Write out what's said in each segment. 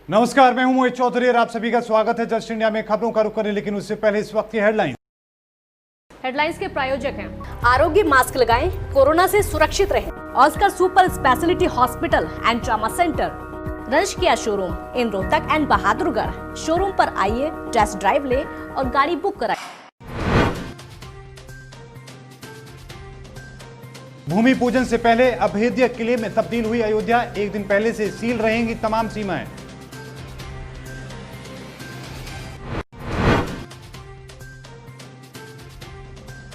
नमस्कार, मैं हूं मोहित चौधरी और आप सभी का स्वागत है जस्ट इंडिया में। खबरों का रुख करें, लेकिन उससे पहले इस वक्त की हेडलाइंस के प्रायोजक हैं आरोग्य मास्क लगाएं, कोरोना से सुरक्षित रहें। Oscar super speciality hospital and trauma centre, रंश किया showroom in Rohtak and Bahadurgarh. Showroom पर आइए, टेस्ट ड्राइव ले और गाड़ी बुक कराएं। भूमि पूजन से पहले अभेद्य किले में तब्दील हुई अयोध्या। एक दिन पहले से सील रहेंगी तमाम सीमाएं।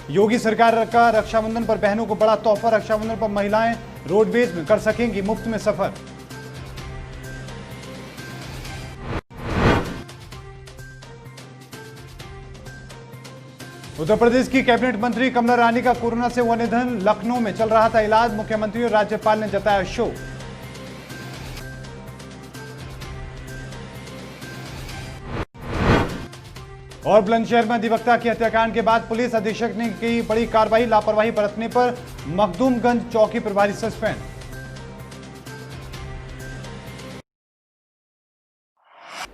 योगी सरकार का रक्षाबंधन पर बहनों को बड़ा तोहफा। रक्षाबंधन पर महिलाएं रोडवेज में कर सकेंगी मुफ्त में सफर। उत्तर प्रदेश की कैबिनेट मंत्री कमला रानी का कोरोना से हुआ निधन। लखनऊ में चल रहा था इलाज। मुख्यमंत्री और राज्यपाल ने जताया शोक। और बुलंदशहर में अधिवक्ता की हत्याकांड के बाद पुलिस अधीक्षक ने की बड़ी कार्रवाई। लापरवाही बरतने पर मखदूमगंज चौकी प्रभारी सस्पेंड।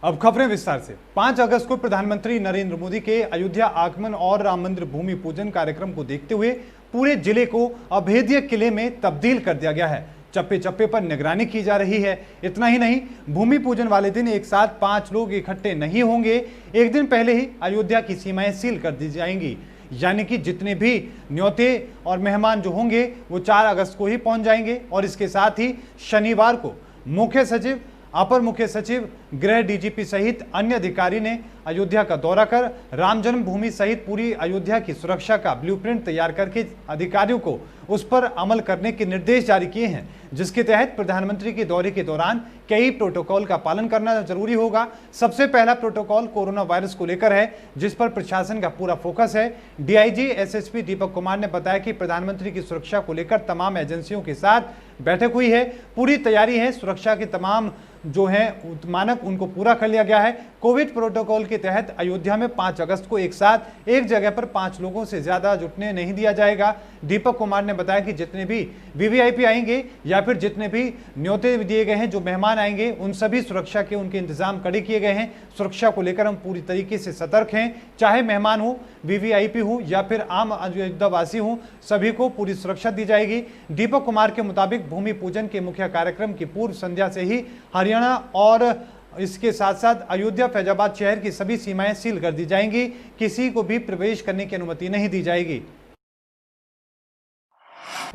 अब खबरें विस्तार से। 5 अगस्त को प्रधानमंत्री नरेंद्र मोदी के अयोध्या आगमन और राम मंदिर भूमि पूजन कार्यक्रम को देखते हुए पूरे जिले को अभेद्य किले में तब्दील कर दिया गया है। चप्पे चप्पे पर निगरानी की जा रही है। इतना ही नहीं, भूमि पूजन वाले दिन एक साथ 5 लोग इकट्ठे नहीं होंगे। एक दिन पहले ही अयोध्या की सीमाएं सील कर दी जाएंगी, यानी कि जितने भी न्योते और मेहमान जो होंगे वो 4 अगस्त को ही पहुंच जाएंगे। और इसके साथ ही शनिवार को मुख्य सचिव, अपर मुख्य सचिव, गृह डीजीपी सहित अन्य अधिकारी ने अयोध्या का दौरा कर राम जन्मभूमि सहित पूरी अयोध्या की सुरक्षा का ब्लूप्रिंट तैयार करके अधिकारियों को उस पर अमल करने के निर्देश जारी किए हैं, जिसके तहत प्रधानमंत्री के दौरे के दौरान कई प्रोटोकॉल का पालन करना जरूरी होगा। सबसे पहला प्रोटोकॉल कोरोना वायरस को लेकर है, जिस पर प्रशासन का पूरा फोकस है। डीआईजी एसएसपी दीपक कुमार ने बताया कि प्रधानमंत्री की सुरक्षा को लेकर तमाम एजेंसियों के साथ बैठक हुई है। पूरी तैयारी है। सुरक्षा के तमाम जो है मानक उनको पूरा कर लिया गया है। कोविड प्रोटोकॉल के तहत अयोध्या में 5 अगस्त को एक साथ एक जगह पर 5 लोगों से ज्यादा जुटने नहीं दिया जाएगा। दीपक कुमार ने बताया कि जितने भी वीवीआईपी आएंगे या फिर जितने भी न्योते दिए गए हैं, जो मेहमान आएंगे, उन सभी सुरक्षा के उनके इंतजाम कड़े किए गए हैं। सुरक्षा को लेकर हम पूरी तरीके से सतर्क हैं। चाहे मेहमान हो, वीवीआईपी हो या फिर आम अयोध्यावासी हो, सभी को पूरी सुरक्षा दी जाएगी। दीपक कुमार के मुताबिक भूमि पूजन के मुख्य कार्यक्रम की पूर्व संध्या से ही हरियाणा और इसके साथ साथ अयोध्या फैजाबाद शहर की सभी सीमाएं सील कर दी जाएंगी। किसी को भी प्रवेश करने की अनुमति नहीं दी जाएगी।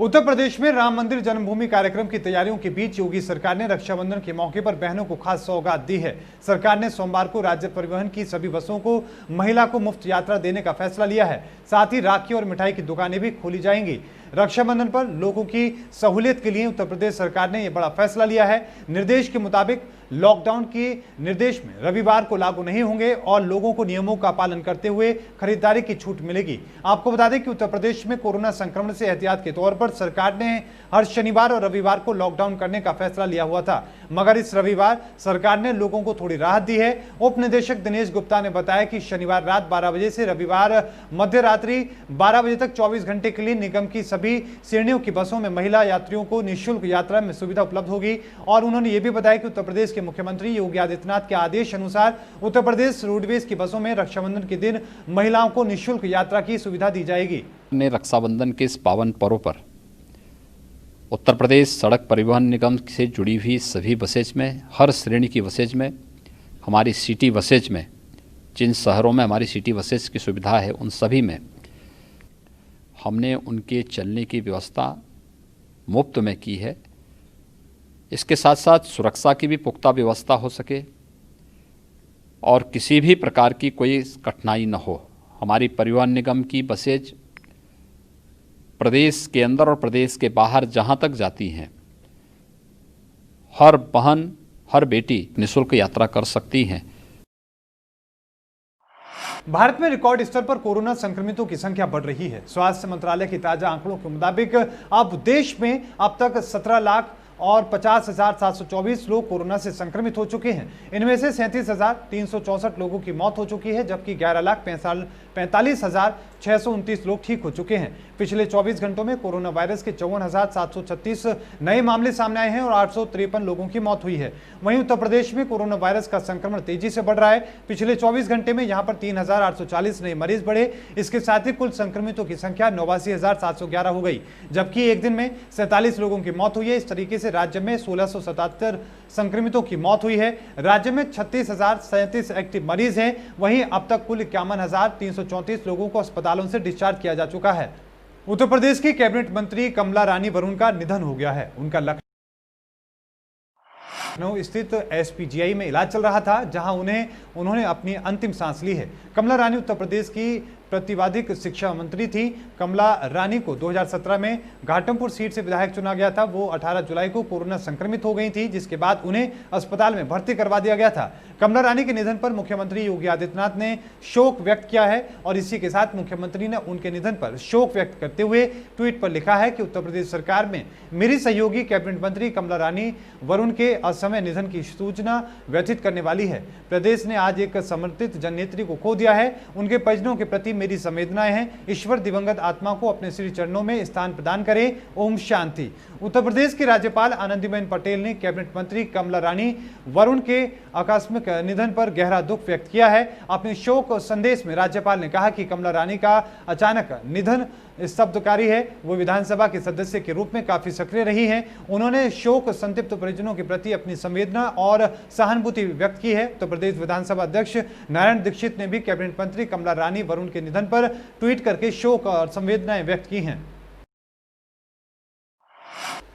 उत्तर प्रदेश में राम मंदिर जन्मभूमि कार्यक्रम की तैयारियों के बीच योगी सरकार ने रक्षाबंधन के मौके पर बहनों को खास सौगात दी है। सरकार ने सोमवार को राज्य परिवहन की सभी बसों को महिला को मुफ्त यात्रा देने का फैसला लिया है। साथ ही राखी और मिठाई की दुकानें भी खोली जाएंगी। रक्षाबंधन पर लोगों की सहूलियत के लिए उत्तर प्रदेश सरकार ने यह बड़ा फैसला लिया है। निर्देश के मुताबिक लॉकडाउन के निर्देश में रविवार को लागू नहीं होंगे और लोगों को नियमों का पालन करते हुए खरीदारी की छूट मिलेगी। आपको बता दें कि उत्तर प्रदेश में कोरोना संक्रमण से एहतियात के तौर पर सरकार ने हर शनिवार और रविवार को लॉकडाउन करने का फैसला लिया हुआ था, मगर इस रविवार सरकार ने लोगों को थोड़ी राहत दी है। उप निदेशक दिनेश गुप्ता ने बताया कि शनिवार रात 12 बजे से रविवार मध्य रात्रि 12 बजे तक 24 घंटे के लिए निगम की सभी श्रेणियों की बसों में महिला यात्रियों को निःशुल्क यात्रा में सुविधा उपलब्ध होगी। और उन्होंने ये भी बताया कि उत्तर प्रदेश के मुख्यमंत्री योगी आदित्यनाथ के आदेश अनुसार उत्तर प्रदेश रोडवेज की बसों में रक्षाबंधन के दिन महिलाओं को निःशुल्क यात्रा की सुविधा दी जाएगी। रक्षाबंधन के इस पावन पर्व पर उत्तर प्रदेश सड़क परिवहन निगम से जुड़ी हुई सभी बसेज में, हर श्रेणी की बसेज में, हमारी सिटी बसेज में, जिन शहरों में हमारी सिटी बसेज की सुविधा है उन सभी में हमने उनके चलने की व्यवस्था मुफ्त में की है। इसके साथ साथ सुरक्षा की भी पुख्ता व्यवस्था हो सके और किसी भी प्रकार की कोई कठिनाई न हो। हमारी परिवहन निगम की बसेज प्रदेश के अंदर और प्रदेश के बाहर जहां तक जाती हैं, हर बहन, हर बेटी निःशुल्क यात्रा कर सकती हैं। भारत में रिकॉर्ड स्तर पर कोरोना संक्रमितों की संख्या बढ़ रही है। स्वास्थ्य मंत्रालय के ताजा आंकड़ों के मुताबिक अब देश में अब तक और 50,724 लोग कोरोना से संक्रमित हो चुके हैं। इनमें से 37,364 लोगों की मौत हो चुकी है, जबकि 11,45,629 लोग ठीक हो चुके हैं। पिछले 24 घंटों में कोरोना वायरस के 54,736 नए मामले सामने आए हैं और 853 लोगों की मौत हुई है। वहीं उत्तर प्रदेश में कोरोना वायरस का संक्रमण तेजी से बढ़ रहा है। पिछले 24 घंटे में यहां पर 3,840 नए मरीज बढ़े। इसके साथ ही कुल संक्रमितों की संख्या 89,711 हो गई, जबकि एक दिन में 47 लोगों की मौत हुई है। इस तरीके से राज्य में 1677 संक्रमितों की मौत हुई है। राज्य में 36,037 एक्टिव मरीज हैं। वहीं अब तक कुल 51,334 लोगों को अस्पतालों से डिस्चार्ज किया जा चुका है। उत्तर प्रदेश की कैबिनेट मंत्री कमला रानी वरुण का निधन हो गया है। उनका लखनऊ स्थित एसपीजीआई में इलाज चल रहा था, जहां उन्होंने अपनी अंतिम सांस ली है। कमला रानी उत्तर प्रदेश की प्रतिवादिक शिक्षा मंत्री थी। कमला रानी को 2017 में घाटमपुर सीट से विधायक चुना गया था। वो 18 जुलाई को कोरोना संक्रमित हो गई थी, जिसके बाद उन्हें अस्पताल में भर्ती करवा दिया गया था। कमला रानी के निधन पर मुख्यमंत्री योगी आदित्यनाथ ने शोक व्यक्त किया है और इसी के साथ मुख्यमंत्री ने उनके निधन पर शोक व्यक्त करते हुए ट्वीट पर लिखा है कि उत्तर प्रदेश सरकार में मेरी सहयोगी कैबिनेट मंत्री कमला रानी वरुण के असमय निधन की सूचना व्यथित करने वाली है। प्रदेश ने आज एक समर्पित जननेत्री को खो दिया है। उनके परिजनों के प्रति मेरी संवेदनाएं हैं। ईश्वर दिवंगत आत्मा को अपने श्री चरणों में स्थान प्रदान करे। ओम शांति। उत्तर प्रदेश की राज्यपाल आनंदीबेन पटेल ने कैबिनेट मंत्री कमला रानी वरुण के आकस्मिक निधन पर गहरा दुख व्यक्त किया है। अपने शोक संदेश में राज्यपाल ने कहा कि कमला रानी का अचानक निधन स्तब्धकारी है। वो विधानसभा के सदस्य के रूप में काफी सक्रिय रही हैं। उन्होंने शोक संतप्त परिजनों के प्रति अपनी संवेदना और सहानुभूति व्यक्त की है। उत्तर प्रदेश विधानसभा अध्यक्ष नारायण दीक्षित ने भी कैबिनेट मंत्री कमला रानी वरुण के निधन पर ट्वीट करके शोक और संवेदनाएं व्यक्त की हैं।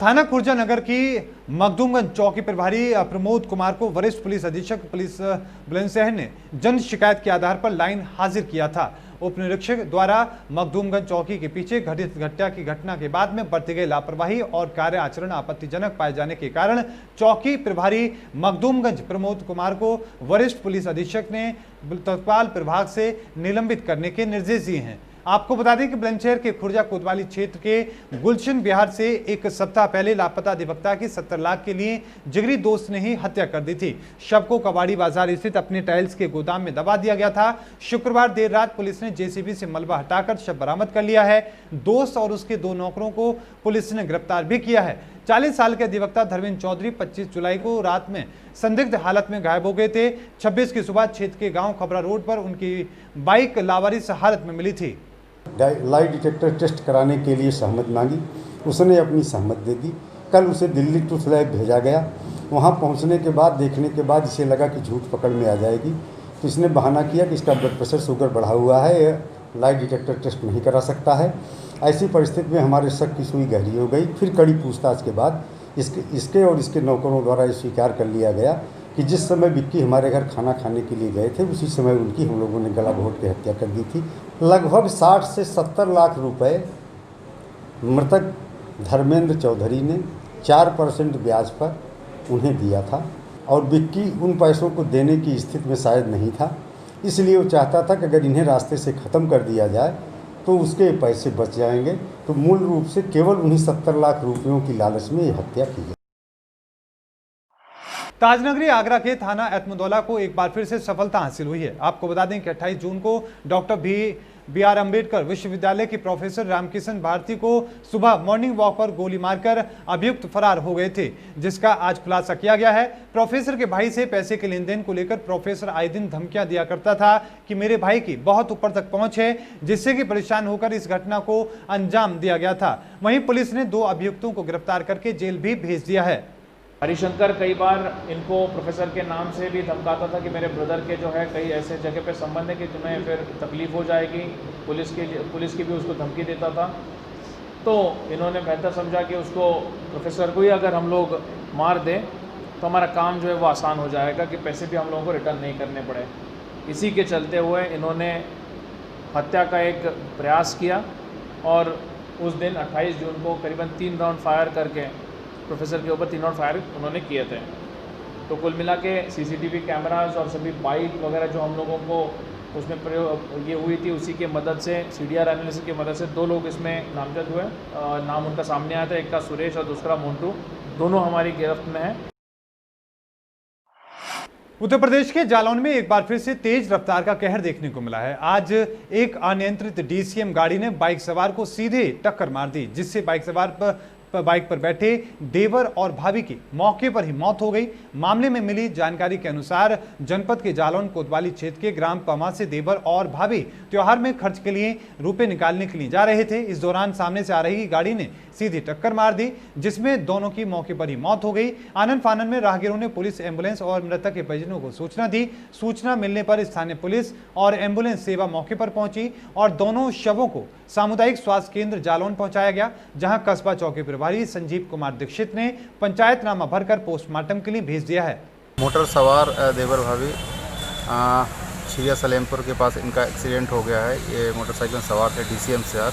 थाना खुर्जा नगर की मखदूमगंज चौकी प्रभारी प्रमोद कुमार को वरिष्ठ पुलिस अधीक्षक पुलिस बुलंदशहर ने जन शिकायत के आधार पर लाइन हाजिर किया था। उप निरीक्षक द्वारा मखदूमगंज चौकी के पीछे घटित घटना के बाद में बरती गई लापरवाही और कार्य आचरण आपत्तिजनक पाए जाने के कारण चौकी प्रभारी मखदूमगंज प्रमोद कुमार को वरिष्ठ पुलिस अधीक्षक ने तत्काल प्रभाग से निलंबित करने के निर्देश दिए हैं। आपको बता दें कि बुलंदशहर के खुर्जा कोतवाली क्षेत्र के गुलशन बिहार से एक सप्ताह पहले लापता अधिवक्ता की 70 लाख के लिए जिगरी दोस्त ने ही हत्या कर दी थी। शव को कबाड़ी बाजार स्थित अपने टाइल्स के गोदाम में दबा दिया गया था। शुक्रवार देर रात पुलिस ने जेसीबी से मलबा हटाकर शव बरामद कर लिया है। दोस्त और उसके 2 नौकरों को पुलिस ने गिरफ्तार भी किया है। 40 साल के अधिवक्ता धर्मेंद्र चौधरी 25 जुलाई को रात में संदिग्ध हालत में गायब हो गए थे। 26 की सुबह क्षेत्र के गांव खबरा रोड पर उनकी बाइक लावारिस हालत में मिली थी। लाई डिटेक्टर टेस्ट कराने के लिए सहमति मांगी, उसने अपनी सहमति दे दी। कल उसे दिल्ली ट्रूथ लैब भेजा गया। वहां पहुंचने के बाद देखने के बाद इसे लगा कि झूठ पकड़ में आ जाएगी, तो इसने बहाना किया कि इसका ब्लड प्रेशर शुगर बढ़ा हुआ है, लाई डिटेक्टर टेस्ट नहीं करा सकता है। ऐसी परिस्थिति में हमारे शक की सुई गहरी हो गई। फिर कड़ी पूछताछ के बाद इसके और इसके नौकरों द्वारा ये स्वीकार कर लिया गया कि जिस समय विक्की हमारे घर खाना खाने के लिए गए थे उसी समय उनकी हम लोगों ने गला घोट के हत्या कर दी थी। लगभग 60 से 70 लाख रुपए मृतक धर्मेंद्र चौधरी ने 4% ब्याज पर उन्हें दिया था और विक्की उन पैसों को देने की स्थिति में शायद नहीं था। इसलिए वो चाहता था कि अगर इन्हें रास्ते से ख़त्म कर दिया जाए तो उसके पैसे बच जाएंगे। तो मूल रूप से केवल उन्हीं 70 लाख रुपयों की लालच में ये हत्या की गई। ताजनगरी आगरा के थाना एतमदौला को एक बार फिर से सफलता हासिल हुई है। आपको बता दें कि 28 जून को डॉक्टर बी.आर. अम्बेडकर विश्वविद्यालय के प्रोफेसर रामकिशन भारती को सुबह मॉर्निंग वॉक पर गोली मारकर अभियुक्त फरार हो गए थे, जिसका आज खुलासा किया गया है। प्रोफेसर के भाई से पैसे के लेन देन को लेकर प्रोफेसर आए दिन धमकियां दिया करता था कि मेरे भाई की बहुत ऊपर तक पहुंच है, जिससे कि परेशान होकर इस घटना को अंजाम दिया गया था। वहीं पुलिस ने 2 अभियुक्तों को गिरफ्तार करके जेल भी भेज दिया है। हरिशंकर कई बार इनको प्रोफेसर के नाम से भी धमकाता था कि मेरे ब्रदर के जो है कई ऐसे जगह पे संबंध है कि तुम्हें फिर तकलीफ हो जाएगी, पुलिस की भी उसको धमकी देता था। तो इन्होंने बेहतर समझा कि उसको प्रोफेसर को ही अगर हम लोग मार दें तो हमारा काम जो है वो आसान हो जाएगा कि पैसे भी हम लोगों को रिटर्न नहीं करने पड़े। इसी के चलते हुए इन्होंने हत्या का एक प्रयास किया और उस दिन 28 जून को करीबन 3 राउंड फायर करके प्रोफेसर के ऊपर 3 राउंड फायर उन्होंने किए थे। तो कुल मिला के सीसीटीवी कैमरास और सभी बाइक वगैरह जो हम लोगों को उसमें प्रयोग ये हुई थी, उसी के मदद से CDR एनालिसिस की मदद से 2 लोग इसमें नामजद हुए। नाम उनका सामने आया था, एक का सुरेश और दूसरा मोन्टू। दोनों हमारी गिरफ्त में हैं। उत्तर प्रदेश के जालौन में एक बार फिर से तेज रफ्तार का कहर देखने को मिला है। आज एक अनियंत्रित डीसीएम गाड़ी ने बाइक सवार को सीधे टक्कर मार दी, जिससे बाइक पर बैठे देवर और भाभी की मौके पर ही मौत हो गई। मामले में मिली जानकारी के अनुसार जनपद के जालौन कोतवाली क्षेत्र के ग्राम पमा से देवर और भाभी त्योहार में खर्च के लिए रुपए निकालने के लिए जा रहे थे। इस दौरान सामने से आ रही गाड़ी ने सीधी टक्कर मार दी, जिसमें दोनों की मौके पर ही मौत हो गई। आनन फानन में राहगीरों ने पुलिस, एम्बुलेंस और मृतक के परिजनों को सूचना दी। सूचना मिलने पर स्थानीय पुलिस और एम्बुलेंस सेवा मौके पर पहुंची और दोनों शवों को सामुदायिक स्वास्थ्य केंद्र जालौन पहुंचाया गया, जहां कस्बा चौकी प्रभारी संजीव कुमार दीक्षित ने पंचायतनामा भरकर पोस्टमार्टम के लिए भेज दिया है। मोटर सवार देवर भाभी छिरिया सलेमपुर के पास इनका एक्सीडेंट हो गया है। ये मोटरसाइकिल सवार थे डीसीएम से आज,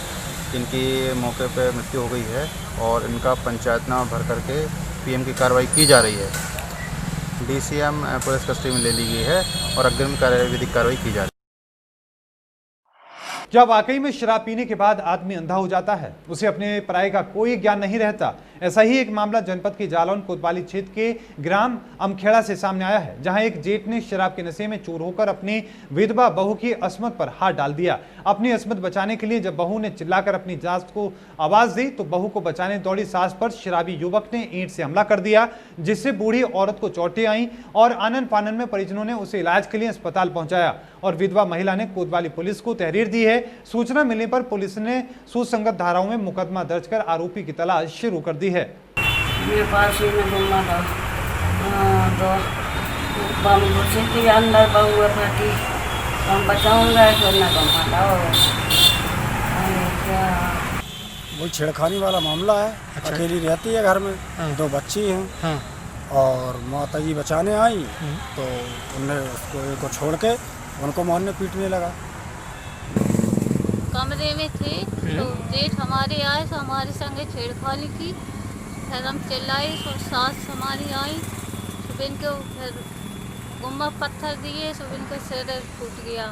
इनकी मौके पे मृत्यु हो गई है और इनका पंचायतनामा भर करके पीएम की कार्रवाई की जा रही है। डीसीएम पुलिस कस्टडी में ले ली गई है और अग्रिम विधिक कार्रवाई की जा रही है। क्या वाकई में शराब पीने के बाद आदमी अंधा हो जाता है? उसे अपने पराये का कोई ज्ञान नहीं रहता। ऐसा ही एक मामला जनपद के जालौन कोतवाली क्षेत्र के ग्राम अमखेड़ा से सामने आया है, जहां एक जेठ ने शराब के नशे में चूर होकर अपनी विधवा बहू की अस्मत पर हाथ डाल दिया। अपनी अस्मत बचाने के लिए जब बहू ने चिल्लाकर अपनी सास को आवाज दी तो बहू को बचाने दौड़ी सास पर शराबी युवक ने ईंट से हमला कर दिया, जिससे बूढ़ी औरत को चोटें आई और आनन फानन में परिजनों ने उसे इलाज के लिए अस्पताल पहुंचाया और विधवा महिला ने कोतवाली पुलिस को तहरीर दी है। सूचना मिलने पर पुलिस ने सुसंगत धाराओं में मुकदमा दर्ज कर आरोपी की तलाश शुरू कर दी है। मेरे पास ही में घूमना था तो बम के अंदर बहुआ फटी, हम बचाऊंगा सोना कमाता क्या। वो छेड़खानी वाला मामला है। अच्छा। अकेली रहती है घर में। हाँ। 2 बच्ची हैं। हाँ। और माता जी बचाने आई तो उन्हें उसको छोड़ के उनको मारने पीटने लगा। कमरे में थे तो जेठ हमारे आए तो हमारे संगे छेड़खानी की, फिर हम चिल्लाए तो सास हमारी आई, तो इनको फिर गुम्मा पत्थर दिए तो इनको सिर फूट गया।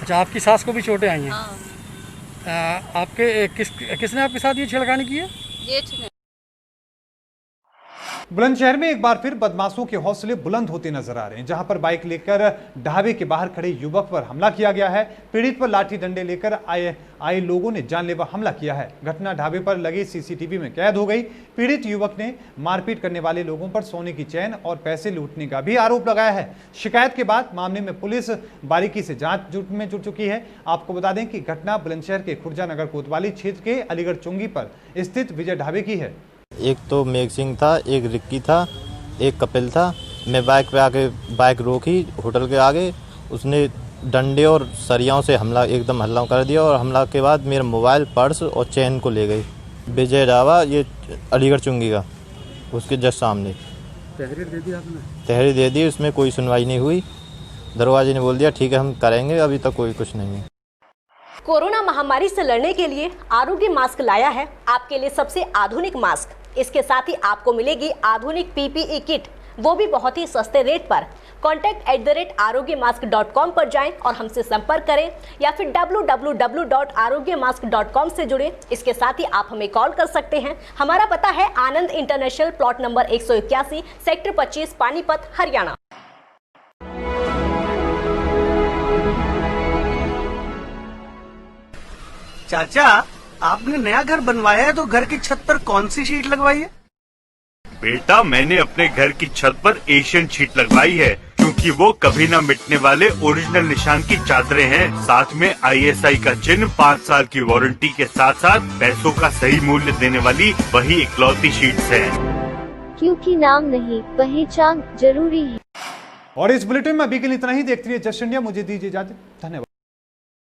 अच्छा, आपकी सास को भी चोटें आई हैं? हाँ। आपके किसने आपके साथ ये छेड़खानी की है? जेठ ने। बुलंदशहर में एक बार फिर बदमाशों के हौसले बुलंद होते नजर आ रहे हैं, जहां पर बाइक लेकर ढाबे के बाहर खड़े युवक पर हमला किया गया है। पीड़ित पर लाठी डंडे लेकर आए लोगों ने जानलेवा हमला किया है। घटना ढाबे पर लगे सीसीटीवी में कैद हो गई। पीड़ित युवक ने मारपीट करने वाले लोगों पर सोने की चैन और पैसे लूटने का भी आरोप लगाया है। शिकायत के बाद मामले में पुलिस बारीकी से जांच में जुट चुकी है। आपको बता दें कि घटना बुलंदशहर के खुर्जा नगर कोतवाली क्षेत्र के अलीगढ़ चुंगी पर स्थित विजय ढाबे की है। एक तो मेघ सिंह था, एक रिक्की था, एक कपिल था। मैं बाइक पे आके बाइक रोकी होटल के आगे, उसने डंडे और सरियाओं से एकदम हमला कर दिया और हमला के बाद मेरा मोबाइल, पर्स और चैन को ले गई। विजय ढाबा ये अलीगढ़ चुंगी का, उसके जस्ट सामने। तहरीर दे दी आपने? तहरीर दे दी, उसमें कोई सुनवाई नहीं हुई। दरवाजे ने बोल दिया ठीक है हम करेंगे, अभी तक कोई कुछ नहीं है। कोरोना महामारी से लड़ने के लिए आरोग्य मास्क लाया है आपके लिए सबसे आधुनिक मास्क। इसके साथ ही आपको मिलेगी आधुनिक पीपीई किट, वो भी बहुत ही सस्ते रेट पर। contact@arogyamask.com पर जाएं और हमसे संपर्क करें या फिर www.arogyamask.com से जुड़ें। इसके साथ ही आप हमें कॉल कर सकते हैं। हमारा पता है Anand international, plot number 181, sector 25, Panipat, Haryana. चाचा, आपने नया घर बनवाया है तो घर की छत पर कौन सी शीट लगवाई है? बेटा, मैंने अपने घर की छत पर एशियन शीट लगवाई है, क्योंकि वो कभी न मिटने वाले ओरिजिनल निशान की चादरें हैं। साथ में ISI का चिन्ह, 5 साल की वारंटी के साथ साथ पैसों का सही मूल्य देने वाली वही इकलौती शीट्स हैं। क्योंकि नाम नहीं, पहचान जरूरी है। और इस बुलेटिन में अभी के लिए इतना ही। देखते रहिए जस्ट इंडिया। मुझे दीजिए इजाजत। धन्यवाद।